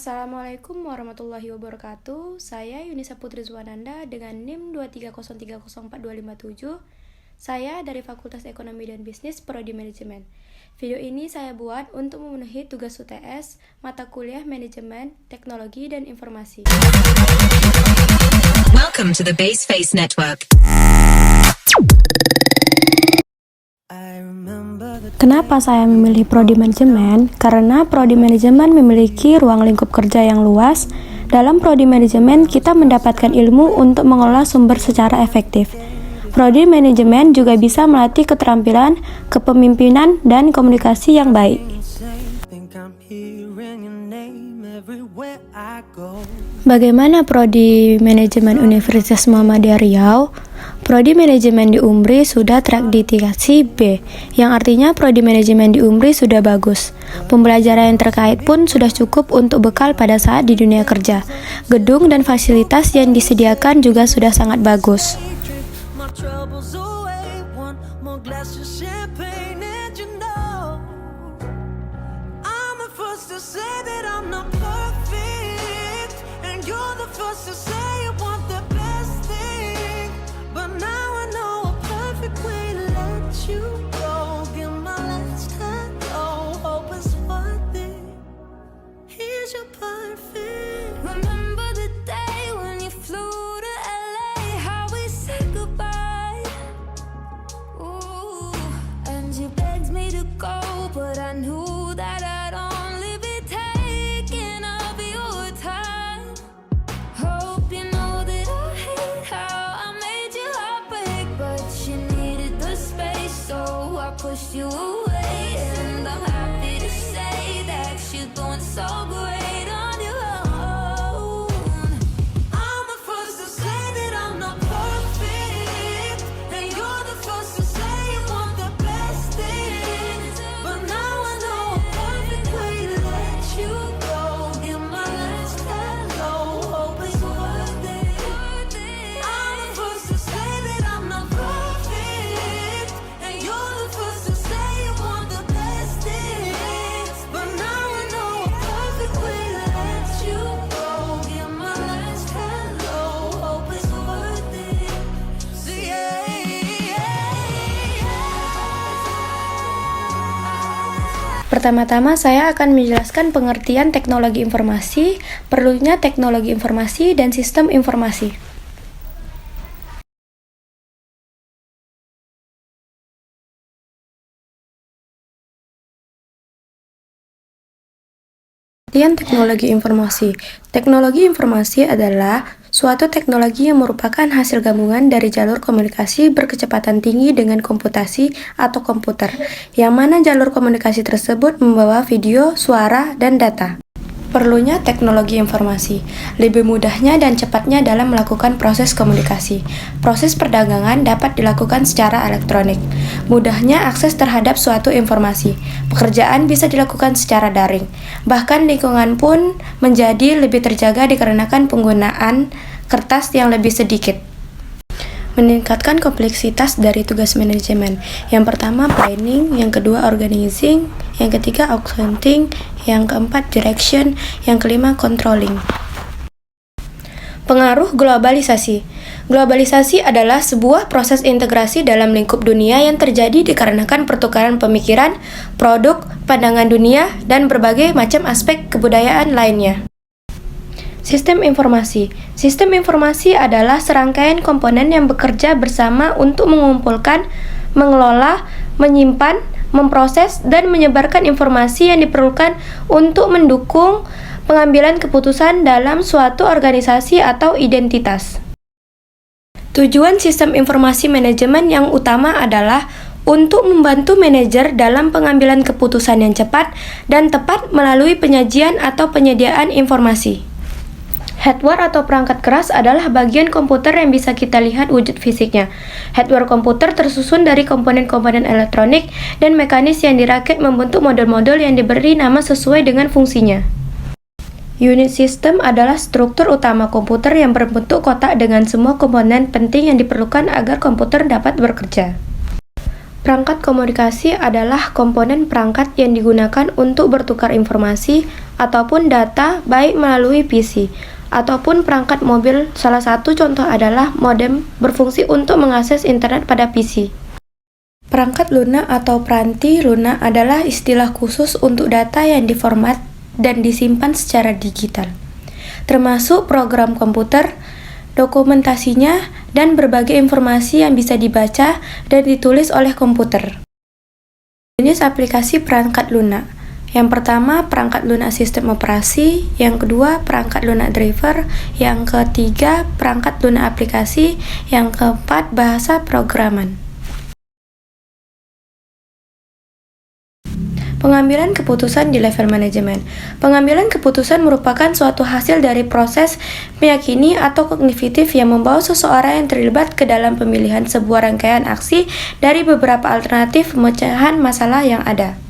Assalamualaikum warahmatullahi wabarakatuh. Saya Yunisa Putri Zwananda dengan NIM 230304257. Saya dari Fakultas Ekonomi dan Bisnis Prodi Manajemen. Video ini saya buat untuk memenuhi tugas UTS mata kuliah Manajemen, Teknologi dan Informasi. Welcome to the Baseface Network. Kenapa saya memilih Prodi Manajemen? Karena Prodi Manajemen memiliki ruang lingkup kerja yang luas. Dalam Prodi Manajemen, kita mendapatkan ilmu untuk mengelola sumber secara efektif. Prodi Manajemen juga bisa melatih keterampilan, kepemimpinan, dan komunikasi yang baik. Bagaimana Prodi Manajemen Universitas Muhammadiyah Riau? Prodi Manajemen di UMRI sudah terakreditasi B, yang artinya Prodi Manajemen di UMRI sudah bagus. Pembelajaran yang terkait pun sudah cukup untuk bekal pada saat di dunia kerja. Gedung dan fasilitas yang disediakan juga sudah sangat bagus. Pushed you away, and I'm happy to say that you're doing so great on your own. I'm the first to say that I'm not perfect, and you're the first to say you want the best things. But now I know a perfect way to let you go. Give my last hello, hope it's worth it. I'm the first to say that I'm not perfect, and you're the first to say you want the best things. But now I know a perfect way to let you go. Give my last hello, hope it's worth it. So Pertama-tama saya akan menjelaskan pengertian teknologi informasi, perlunya teknologi informasi dan sistem informasi. Pengertian teknologi informasi. Teknologi informasi adalah suatu teknologi yang merupakan hasil gabungan dari jalur komunikasi berkecepatan tinggi dengan komputasi atau komputer, yang mana jalur komunikasi tersebut membawa video, suara, dan data. Perlunya teknologi informasi, lebih mudahnya dan cepatnya dalam melakukan proses komunikasi. Proses perdagangan dapat dilakukan secara elektronik. Mudahnya akses terhadap suatu informasi. Pekerjaan bisa dilakukan secara daring. Bahkan lingkungan pun menjadi lebih terjaga dikarenakan penggunaan kertas yang lebih sedikit. Meningkatkan kompleksitas dari tugas manajemen. Yang pertama planning, yang kedua organizing, yang ketiga accounting, yang keempat direction, yang kelima controlling. Pengaruh globalisasi. Globalisasi adalah sebuah proses integrasi dalam lingkup dunia yang terjadi dikarenakan pertukaran pemikiran, produk, pandangan dunia, dan berbagai macam aspek kebudayaan lainnya. Sistem informasi. Sistem informasi adalah serangkaian komponen yang bekerja bersama untuk mengumpulkan, mengelola, menyimpan, memproses, dan menyebarkan informasi yang diperlukan untuk mendukung pengambilan keputusan dalam suatu organisasi atau identitas. Tujuan sistem informasi manajemen yang utama adalah untuk membantu manajer dalam pengambilan keputusan yang cepat dan tepat melalui penyajian atau penyediaan informasi. Hardware atau perangkat keras adalah bagian komputer yang bisa kita lihat wujud fisiknya. Hardware komputer tersusun dari komponen-komponen elektronik dan mekanis yang dirakit membentuk model-model yang diberi nama sesuai dengan fungsinya. Unit system adalah struktur utama komputer yang berbentuk kotak dengan semua komponen penting yang diperlukan agar komputer dapat bekerja. Perangkat komunikasi adalah komponen perangkat yang digunakan untuk bertukar informasi ataupun data baik melalui PC ataupun perangkat mobil. Salah satu contoh adalah modem berfungsi untuk mengakses internet pada PC. Perangkat lunak atau peranti lunak adalah istilah khusus untuk data yang diformat dan disimpan secara digital, termasuk program komputer, dokumentasinya, dan berbagai informasi yang bisa dibaca dan ditulis oleh komputer. Jenis aplikasi perangkat lunak. Yang pertama, perangkat lunak sistem operasi. Yang kedua, perangkat lunak driver. Yang ketiga, perangkat lunak aplikasi. Yang keempat, bahasa programan. Pengambilan keputusan di level manajemen. Pengambilan keputusan merupakan suatu hasil dari proses meyakini atau kognitif yang membawa seseorang yang terlibat ke dalam pemilihan sebuah rangkaian aksi dari beberapa alternatif pemecahan masalah yang ada.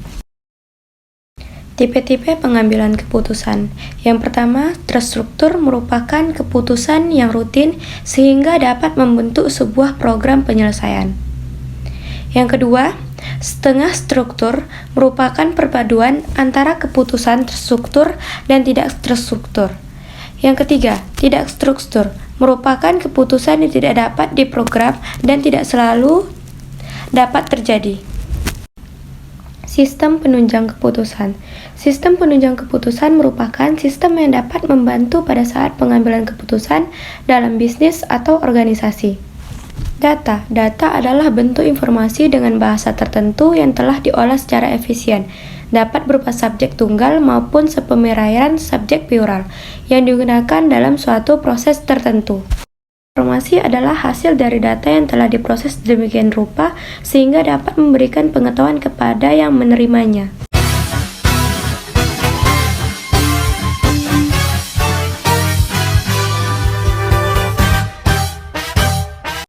Tipe-tipe pengambilan keputusan. Yang pertama, terstruktur merupakan keputusan yang rutin sehingga dapat membentuk sebuah program penyelesaian. Yang kedua, setengah struktur merupakan perpaduan antara keputusan terstruktur dan tidak terstruktur. Yang ketiga, tidak struktur merupakan keputusan yang tidak dapat diprogram dan tidak selalu dapat terjadi. Sistem penunjang keputusan. Sistem penunjang keputusan merupakan sistem yang dapat membantu pada saat pengambilan keputusan dalam bisnis atau organisasi. Data. Data adalah bentuk informasi dengan bahasa tertentu yang telah diolah secara efisien. Dapat berupa subjek tunggal maupun sepemerayan subjek plural yang digunakan dalam suatu proses tertentu. Informasi adalah hasil dari data yang telah diproses demikian rupa sehingga dapat memberikan pengetahuan kepada yang menerimanya.